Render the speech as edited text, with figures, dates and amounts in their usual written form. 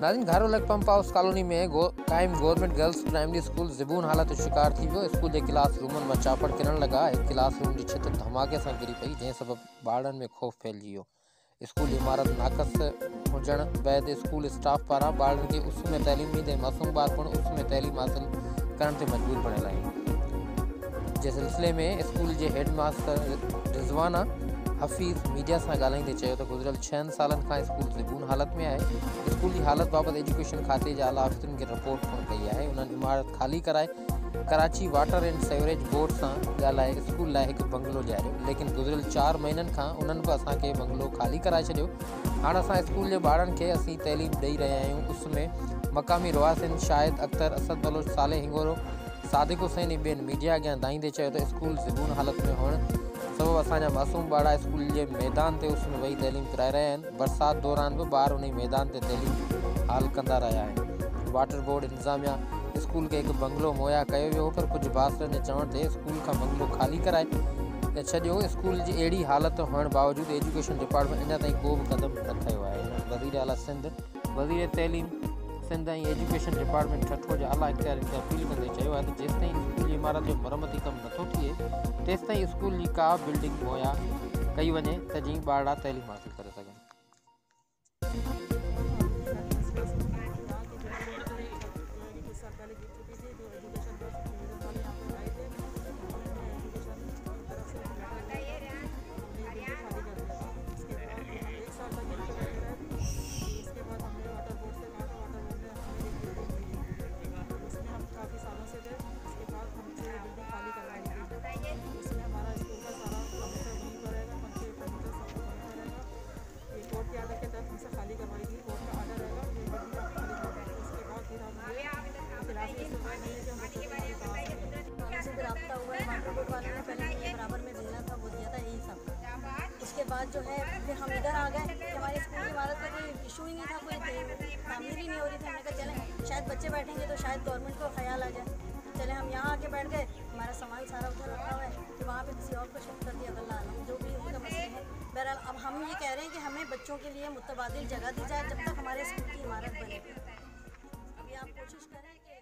नाज़रीन, घारोलग pump house colony में कायम गवर्नमेंट गर्ल्स प्राइमरी स्कूल ज़िबून हालत शिकार थी वियो। स्कूल के क्लास रूमन में चापड़ किरण लगा। एक क्लास रूम की छित धमाके से गिरी पई, जैं सबब ॿारनि में खौफ फैलिजी वियो। स्कूल इमारत नाक़स हुजण बैदि स्कूल स्टाफ पारां ॿारनि खे उस में तैलीम ॾींदे मासूम ॿार पिणु उस में तैलीम हासिल करण ते मजबूर बणियल आहिनि। जे सिलसिले में स्कूल के हेडमास्टर रिज़वाना हफ़ीज़ मीडिया से ॻाल्हाईंदे चयो त गुज़िरियल 6 सालनि खां स्कूल ज़िबून हालत में आहे। स्कूल की हालत बाबत एजुकेशन खाते के आला अफ़सरनि खे रिपोर्ट फ़ोन कई है। उन्होंने इमारत खाली कराए Karachi water and sewerage board से ॻाल्हाए स्कूल लाइ हिकु बंगलो ॾियारियो, लेकिन गुज़िरियल 4 महीननि खां उन्हनि बि असांखे बंगलो खाली कराए छॾियो। हाणे असां स्कूल के ॿारनि खे असीं तैलीम ॾेई रहिया आहियूं। उस में मक़ामी रवासिन शाहिद अख्तर, असद बलोच, साले हिंगोरो, सादिक हुसैन ऐं ॿियनि मीडिया अॻियां दाईंदे चयो त स्कूल ज़िबून हालत में हुअण सबब असांजा मासूम ॿार स्कूल के मैदान ते उस में वही तैलीम कराए रहिया आहिनि। बरसात दौरान भी ॿार उन मैदान ते तैलीम हाल कंदा रहिया आहिनि। वाटर बोर्ड इंतज़ामिया स्कूल के एक बंगलो मुहैया कयो वियो, पर कुछ बासरनि जे चवण ते स्कूल का बंगलो खाली कराए छॾियो। स्कूल की अहिड़ी हालत हुअण बावजूद एजुकेशन डिपार्टमेंट अञा ताईं को भी कदम न खयो आहे। वज़ीर आला सिंध, वज़ीर तैलीम सिंध ऐं एजुकेशन डिपार्टमेंट ठठो जे आला इख्तियारनि खे अपील कंदे चयो आहे त जेसिताईं स्कूल जी इमारत जो मरम्मती कमु नथो थिए तेसिताईं स्कूल जी का बिल्डिंग मुहैया कई वञे त जीअं ॿार तैलीम हासिल करे सघनि। उसके बाद जो है फिर हम इधर आ गए कि हमारे स्कूल की इमारत का कोई इशू ही नहीं था, कोई तामीर ही नहीं हो रही थी। हमने कहा चलें शायद बच्चे बैठेंगे तो शायद गवर्नमेंट को ख्याल आ जाए। चले हम यहाँ आके बैठ गए, हमारा सामान सारा उधर रखा हुआ है तो वहाँ पे किसी और को शिफ्ट कर दिया। अल्लाह आलम जो भी उनका मसला है। बहरहाल अब हम ये कह रहे हैं कि हमें बच्चों के लिए मुतबादिल जगह दी जाए जब तक हमारे स्कूल की इमारत बने। अभी आप कोशिश करें कि